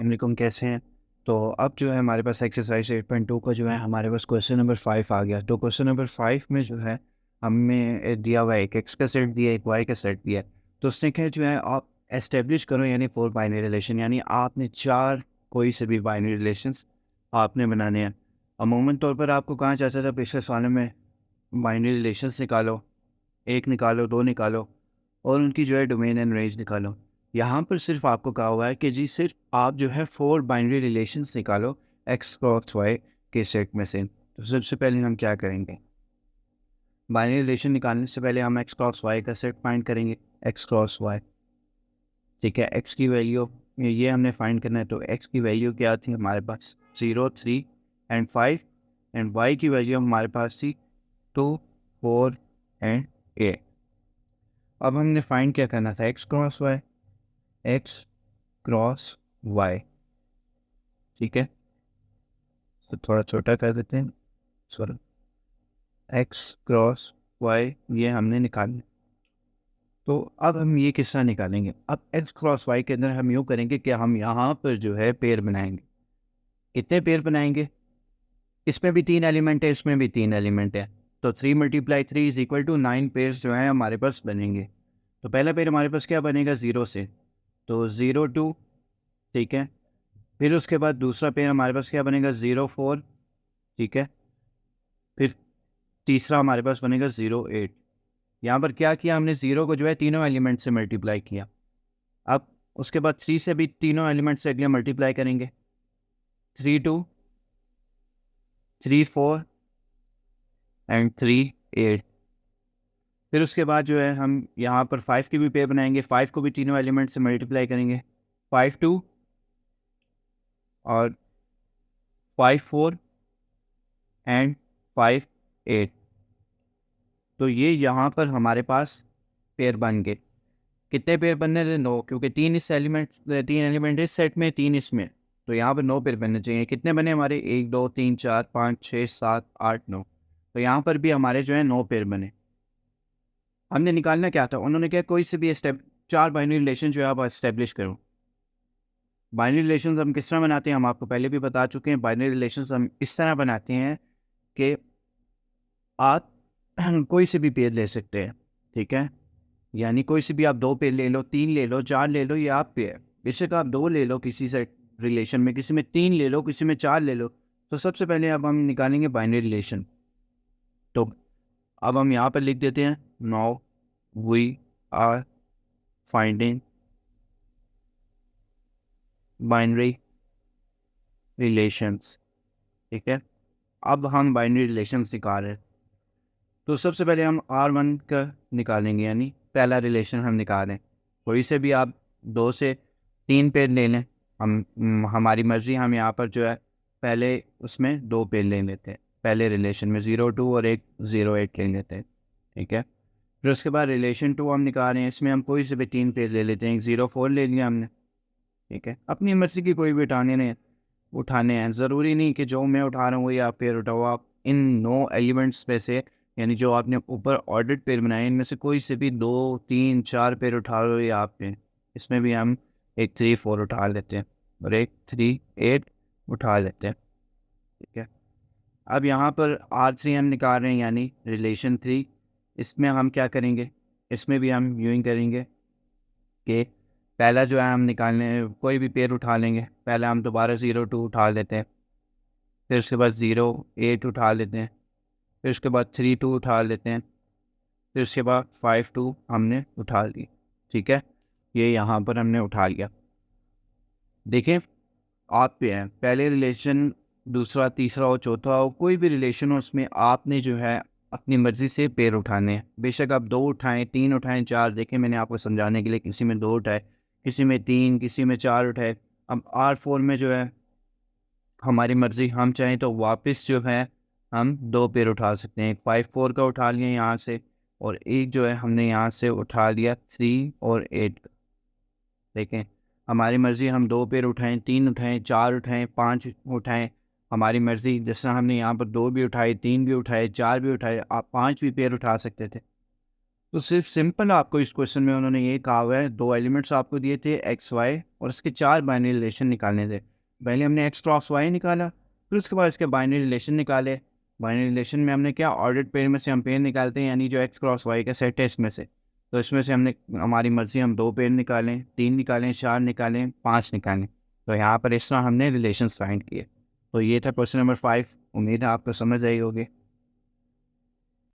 वालेकुम, कैसे हैं? तो अब जो है हमारे पास एक्सरसाइज 8.2 का जो है हमारे पास क्वेश्चन नंबर 5 आ गया। तो क्वेश्चन नंबर 5 में जो है हमें दिया हुआ है एक एक्स का सेट दिया है, एक वाई का सेट दिया है। तो उसने कहा जो है आप एस्टेब्लिश करो, यानी 4 बाइनरी रिलेशन, यानी आपने 4 कोई से भी बाइनरी रिलेशंस आपने बनाने हैं। अमूमन तौर पर आपको कहा जाता था पिछले सवालों में बाइनरी रिलेशंस निकालो, 1 निकालो, 2 निकालो और उनकी जो है डोमेन एंड रेंज निकालो। यहाँ पर सिर्फ आपको कहा हुआ है कि जी सिर्फ आप जो है 4 बाइनरी रिलेशंस निकालो एक्स क्रॉस वाई के सेट में से। तो सबसे पहले हम क्या करेंगे, बाइनरी रिलेशन निकालने से पहले हम एक्स क्रॉस वाई का सेट फाइंड करेंगे। एक्स क्रॉस वाई, ठीक है। एक्स की वैल्यू ये हमने फाइंड करना है, तो एक्स की वैल्यू क्या थी हमारे पास 0, 3 एंड 5 एंड वाई की वैल्यू हमारे पास थी 2, 4 एंड 8। अब हमने फाइंड क्या करना था, X cross Y, X cross Y, ठीक है। तो थोड़ा छोटा कर देते हैं, सॉरी, एक्स क्रॉस वाई ये हमने निकालना। तो अब हम ये किस तरह निकालेंगे, अब एक्स क्रॉस वाई के अंदर हम यूँ करेंगे कि हम यहाँ पर जो है पेयर बनाएंगे। कितने पेयर बनाएंगे, इसमें भी 3 एलिमेंट है, इसमें भी 3 एलिमेंट है। तो 3 × 3 = 9 पेयर्स जो है हमारे पास बनेंगे। तो पहला पेयर हमारे पास क्या बनेगा, 0 से, तो 0, 2, ठीक है। फिर उसके बाद दूसरा पेयर हमारे पास क्या बनेगा, 0, 4, ठीक है। फिर तीसरा हमारे पास बनेगा 0, 8। यहाँ पर क्या किया हमने, 0 को जो है तीनों एलिमेंट से मल्टीप्लाई किया। अब उसके बाद 3 से भी तीनों एलिमेंट से अगले मल्टीप्लाई करेंगे, 3, 2, 3, 4 एंड 3, 8। फिर उसके बाद जो है हम यहाँ पर 5 की भी पेयर बनाएंगे, 5 को भी तीनों एलिमेंट से मल्टीप्लाई करेंगे, 5, 2 और 5, 4 एंड 5, 8। तो ये यहाँ पर हमारे पास पेयर बन गए। कितने पेयर बनने थे, 9, क्योंकि 3 एलिमेंट इस सेट में, 3 इसमें। तो यहाँ पर 9 पेयर बनने चाहिए। कितने बने हमारे, 1, 2, 3, 4, 5, 6, 7, 8, 9। तो यहाँ पर भी हमारे जो है 9 पेयर बने। हमने निकालना क्या था, उन्होंने क्या कोई से भी 4 बाइनरी रिलेशन जो है आप एस्टेब्लिश करो। बाइनरी रिलेशंस हम किस तरह बनाते हैं, हम आपको पहले भी बता चुके हैं। बाइनरी रिलेशंस हम इस तरह बनाते हैं कि आप कोई से भी पेयर ले सकते हैं, ठीक है। यानी कोई से भी आप 2 पेयर ले लो, 3 ले लो, 4 ले लो, ये आप पे है। बेशक आप 2 ले लो किसी से रिलेशन में, किसी में 3 ले लो, किसी में 4 ले लो। तो सबसे पहले अब हम निकालेंगे बाइनरी रिलेशन। तो अब हम यहाँ पर लिख देते हैं, now we are finding binary relations, ठीक है। अब हम बाइनरी रिलेशंस निकाल रहे हैं। तो सबसे पहले हम R1 का निकालेंगे, यानी पहला रिलेशन हम निकाल रहे हैं। कोई से भी आप 2 से 3 पेयर ले लें, हमारी मर्ज़ी। हम यहाँ पर जो है पहले उसमें 2 पेयर ले लेते हैं, पहले रिलेशन में 0, 2 और एक 0, 8 ले लेते हैं, ठीक है। फिर उसके बाद रिलेशन 2 हम निकाल रहे हैं, इसमें हम कोई से भी 3 पेयर ले लेते हैं। 0, 4 ले लिया हमने, ठीक है। अपनी मर्ज़ी की कोई भी उठाने हैं, ज़रूरी नहीं कि जो मैं उठा रहा हूँ वही आप पेयर उठाओ। आप इन 9 एलिमेंट्स में से, यानी जो आपने ऊपर ऑर्डर्ड पेयर बनाए, इनमें से कोई से भी 2, 3, 4 पेयर उठा लो, ये आप पे। इसमें भी हम एक 3, 4 उठा लेते हैं और एक 3, 8 उठा लेते हैं, ठीक है। अब यहाँ पर R3 हम निकाल रहे हैं, यानी रिलेशन 3। इसमें हम क्या करेंगे, इसमें भी हम यूँ ही करेंगे कि पहला जो है हम निकालने, कोई भी पेयर उठा लेंगे। पहले हम दोबारा 0, 2 उठा लेते हैं, फिर उसके बाद 0, 8 उठा लेते हैं, फिर उसके बाद 3, 2 उठा लेते हैं, फिर उसके बाद 5, 2 हमने उठा ली, ठीक है। ये यहाँ पर हमने उठा लिया। देखें, आप पे हैं, पहले रिलेशन, दूसरा, तीसरा हो, चौथा हो, कोई भी रिलेशन हो, उसमें आपने जो है अपनी मर्ज़ी से पेयर उठाने हैं। बेशक आप 2 उठाएं, 3 उठाएं, 4। देखें, मैंने आपको समझाने के लिए किसी में 2 उठाए, किसी में 3, किसी में 4 उठाए। अब R4 में जो है हमारी मर्ज़ी, हम चाहें तो वापस जो है हम 2 पेयर उठा सकते हैं। एक 5, 4 का उठा लिया यहाँ से, और एक जो है हमने यहाँ से उठा लिया 3 और 8। देखें, हमारी मर्ज़ी, हम 2 पेयर उठाएं, 3 उठाएं, 4 उठाएं, 5 उठाएं, हमारी मर्ज़ी। जिस तरह हमने यहाँ पर 2 भी उठाए, 3 भी उठाए, 4 भी उठाए, आप 5 भी पेयर उठा सकते थे। तो सिर्फ सिंपल आपको इस क्वेश्चन में उन्होंने ये कहा हुआ है, 2 एलिमेंट्स आपको दिए थे एक्स वाई, और इसके 4 बाइनरी रिलेशन निकालने थे। पहले हमने एक्स क्रॉस वाई निकाला, फिर उसके बाद इसके बाइनरी रिलेशन निकाले। बाइनरी रिलेशन में हमने क्या, ऑर्डर्ड पेयर में से हम पेयर निकालते हैं, यानी जो एक्स क्रॉस वाई का सेट है इसमें से। तो इसमें से हमने हमारी मर्जी हम 2 पेयर निकालें, 3 निकालें, 4 निकालें, 5 निकालें। तो यहाँ पर इस तरह हमने रिलेशन फाइंड किए। तो ये था क्वेश्चन नंबर 5। उम्मीद है आपको समझ आई होगी।